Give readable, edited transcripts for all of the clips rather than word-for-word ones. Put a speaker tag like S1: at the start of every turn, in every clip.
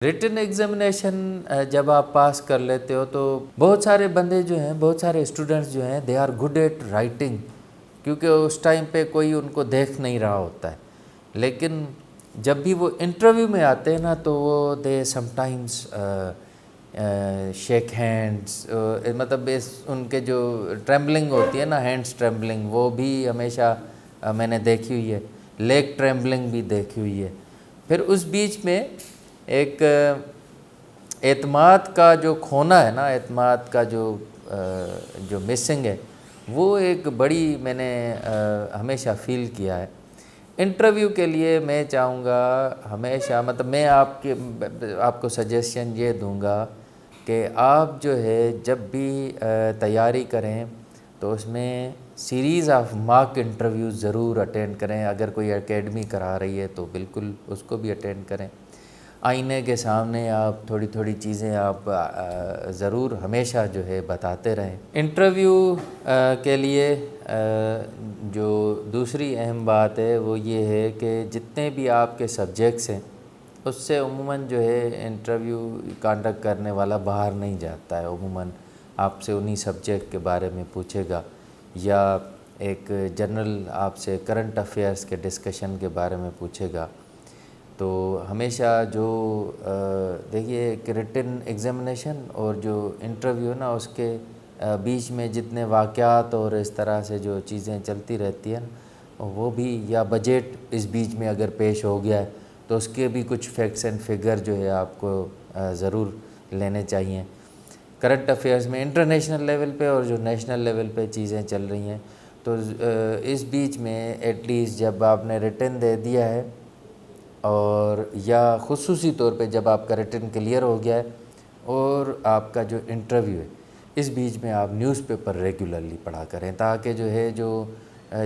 S1: Return examination جب آپ پاس کر لیتے ہو تو بہت سارے بندے جو ہیں، بہت سارے اسٹوڈنٹس جو ہیں، they are good at writing, کیونکہ اس ٹائم پہ کوئی ان کو دیکھ نہیں رہا ہوتا ہے. لیکن جب بھی وہ انٹرویو میں آتے ہیں نا تو وہ دے سم ٹائمز شیک ہینڈس، مطلب ان کے جو ٹریمبلنگ ہوتی ہے نا، ہینڈس ٹریمبلنگ، وہ بھی ہمیشہ میں نے دیکھی ہوئی ہے. لیگ ٹریمبلنگ بھی دیکھی ہوئی ہے. پھر اس بیچ میں ایک اعتماد کا جو کھونا ہے نا، اعتماد کا جو مسنگ ہے، وہ ایک بڑی میں نے ہمیشہ فیل کیا ہے. انٹرویو کے لیے میں چاہوں گا ہمیشہ، مطلب میں آپ کو سجیشن یہ دوں گا کہ آپ جو ہے جب بھی تیاری کریں تو اس میں سیریز آف ماک انٹرویوز ضرور اٹینڈ کریں. اگر کوئی اکیڈمی کرا رہی ہے تو بالکل اس کو بھی اٹینڈ کریں. آئینے کے سامنے آپ تھوڑی تھوڑی چیزیں آپ ضرور ہمیشہ جو ہے بتاتے رہیں. انٹرویو کے لیے جو دوسری اہم بات ہے وہ یہ ہے کہ جتنے بھی آپ کے سبجیکٹس ہیں اس سے عموماً جو ہے انٹرویو کانڈکٹ کرنے والا باہر نہیں جاتا ہے. عموماً آپ سے انہی سبجیکٹ کے بارے میں پوچھے گا یا ایک جنرل آپ سے کرنٹ افیئرس کے ڈسکشن کے بارے میں پوچھے گا. تو ہمیشہ جو دیکھیے کہ ریٹن ایگزامینیشن اور جو انٹرویو نا، اس کے بیچ میں جتنے واقعات اور اس طرح سے جو چیزیں چلتی رہتی ہیں وہ بھی، یا بجٹ اس بیچ میں اگر پیش ہو گیا ہے تو اس کے بھی کچھ فیکٹس اینڈ فگر جو ہے آپ کو ضرور لینے چاہیے. کرنٹ افیئرس میں انٹرنیشنل لیول پہ اور جو نیشنل لیول پہ چیزیں چل رہی ہیں تو اس بیچ میں ایٹ لیسٹ جب آپ نے ریٹن دے دیا ہے، اور یا خصوصی طور پہ جب آپ کا ریٹن کلیئر ہو گیا ہے اور آپ کا جو انٹرویو ہے، اس بیچ میں آپ نیوز پیپر ریگولرلی پڑھا کریں تاکہ جو ہے جو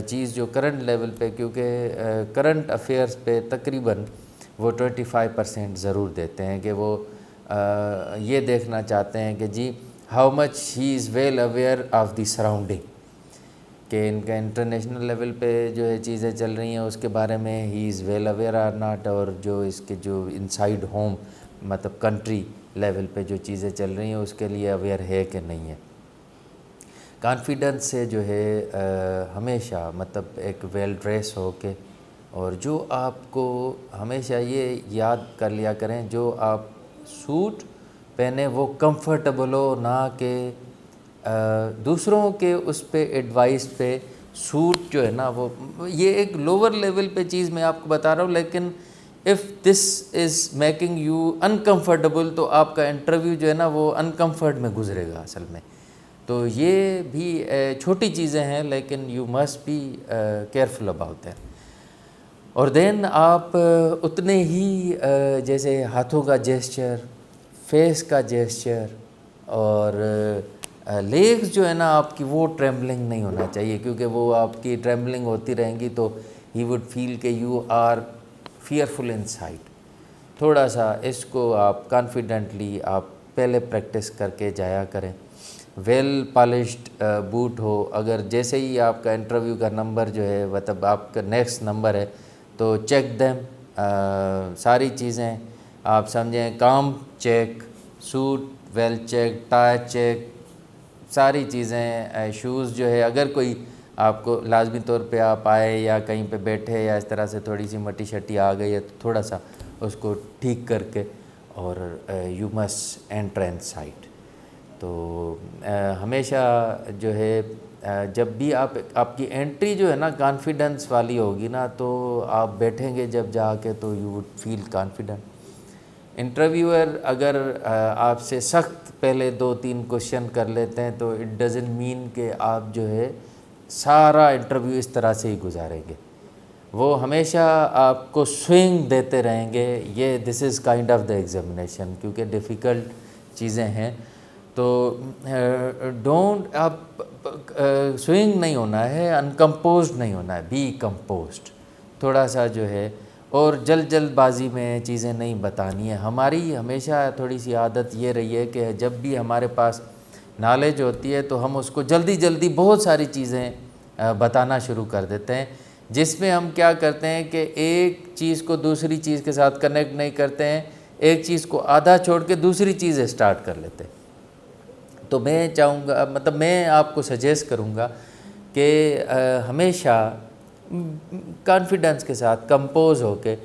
S1: چیز جو کرنٹ لیول پہ، کیونکہ کرنٹ افیئرس پہ تقریباً وہ 25% ضرور دیتے ہیں کہ وہ یہ دیکھنا چاہتے ہیں کہ جی how much he is well aware of the surrounding, کہ ان کا انٹرنیشنل لیول پہ جو ہے چیزیں چل رہی ہیں اس کے بارے میں ہی is well aware are not, اور جو اس کے جو انسائیڈ ہوم مطلب کنٹری لیول پہ جو چیزیں چل رہی ہیں اس کے لیے اویئر ہے کہ نہیں ہے. کانفیڈنس سے جو ہے ہمیشہ مطلب ایک ویل ڈریس ہو کے، اور جو آپ کو ہمیشہ یہ یاد کر لیا کریں جو آپ سوٹ پہنے وہ کمفرٹیبل ہو، نہ کہ دوسروں کے اس پہ ایڈوائس پہ سوٹ جو ہے نا وہ، یہ ایک لوور لیول پہ چیز میں آپ کو بتا رہا ہوں. لیکن if this is making you uncomfortable تو آپ کا انٹرویو جو ہے نا وہ انکمفرٹ میں گزرے گا اصل میں. تو یہ بھی چھوٹی چیزیں ہیں لیکن you must be careful about that. اور دین آپ اتنے ہی جیسے ہاتھوں کا جیسچر، فیس کا جیسچر اور لیگز جو ہے نا آپ کی وہ ٹریمبلنگ نہیں ہونا چاہیے، کیونکہ وہ آپ کی ٹریمبلنگ ہوتی رہیں گی تو ہی وڈ فیل کہ you are fearful in sight. تھوڑا سا اس کو آپ کانفیڈنٹلی آپ پہلے پریکٹس کر کے جایا کریں. ویل پالشڈ بوٹ ہو، اگر جیسے ہی آپ کا انٹرویو کا نمبر جو ہے مطلب آپ کا نیکسٹ نمبر ہے تو چیک دیم، ساری چیزیں آپ سمجھیں، comb check, suit well check, tie check, ساری چیزیں، شوز جو ہے اگر کوئی آپ کو لازمی طور پہ آپ آئے یا کہیں پہ بیٹھے یا اس طرح سے تھوڑی سی مٹی شٹی آ گئی ہے تو تھوڑا سا اس کو ٹھیک کر کے اور you must enter in sight. تو ہمیشہ جو ہے جب بھی آپ کی انٹری جو ہے نا کانفیڈنس والی ہوگی نا تو آپ بیٹھیں گے جب جا کے تو you would feel confident. Interviewer اگر آپ سے سخت پہلے 2-3 کوشچن کر لیتے ہیں تو اٹ ڈزنٹ مین کہ آپ جو ہے سارا انٹرویو اس طرح سے ہی گزاریں گے. وہ ہمیشہ آپ کو سوئنگ دیتے رہیں گے. یہ this is kind of the examination, کیونکہ ڈیفیکلٹ چیزیں ہیں تو ڈونٹ، آپ سوئنگ نہیں ہونا ہے، انکمپوزڈ نہیں ہونا ہے، بی کمپوزڈ تھوڑا سا جو ہے، اور جلد بازی میں چیزیں نہیں بتانی ہے. ہماری ہمیشہ تھوڑی سی عادت یہ رہی ہے کہ جب بھی ہمارے پاس نالج ہوتی ہے تو ہم اس کو جلدی بہت ساری چیزیں بتانا شروع کر دیتے ہیں، جس میں ہم کیا کرتے ہیں کہ ایک چیز کو دوسری چیز کے ساتھ کنیکٹ نہیں کرتے ہیں، ایک چیز کو آدھا چھوڑ کے دوسری چیز اسٹارٹ کر لیتے. تو میں چاہوں گا، مطلب میں آپ کو سجیسٹ کروں گا کہ ہمیشہ کانفیڈنس کے ساتھ کمپوز ہو کے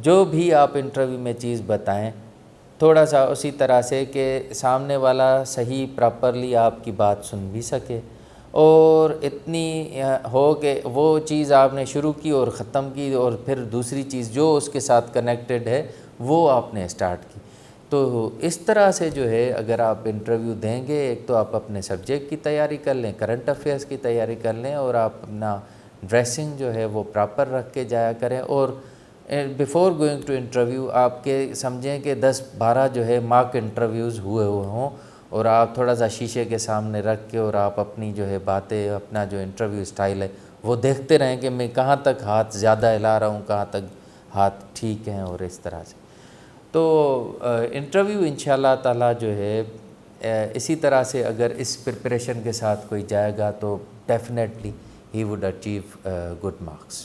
S1: جو بھی آپ انٹرویو میں چیز بتائیں، تھوڑا سا اسی طرح سے کہ سامنے والا صحیح پراپرلی آپ کی بات سن بھی سکے، اور اتنی ہو کہ وہ چیز آپ نے شروع کی اور ختم کی، اور پھر دوسری چیز جو اس کے ساتھ کنیکٹڈ ہے وہ آپ نے اسٹارٹ کی. تو اس طرح سے جو ہے اگر آپ انٹرویو دیں گے، ایک تو آپ اپنے سبجیکٹ کی تیاری کر لیں، کرنٹ افیئرس کی تیاری کر لیں، اور آپ اپنا ڈریسنگ جو ہے وہ پراپر رکھ کے جایا کریں. اور بیفور گوئنگ ٹو انٹرویو آپ کے سمجھیں کہ 10-12 جو ہے ماک انٹرویوز ہوئے ہوں، اور آپ تھوڑا سا شیشے کے سامنے رکھ کے اور آپ اپنی جو ہے باتیں، اپنا جو انٹرویو اسٹائل ہے وہ دیکھتے رہیں کہ میں کہاں تک ہاتھ زیادہ ہلا رہا ہوں، کہاں تک ہاتھ ٹھیک ہیں، اور اس طرح سے. تو انٹرویو انشاءاللہ تعالیٰ جو ہے اسی طرح سے اگر اس پریپریشن کے ساتھ کوئی جائے گا تو definitely he would achieve good marks.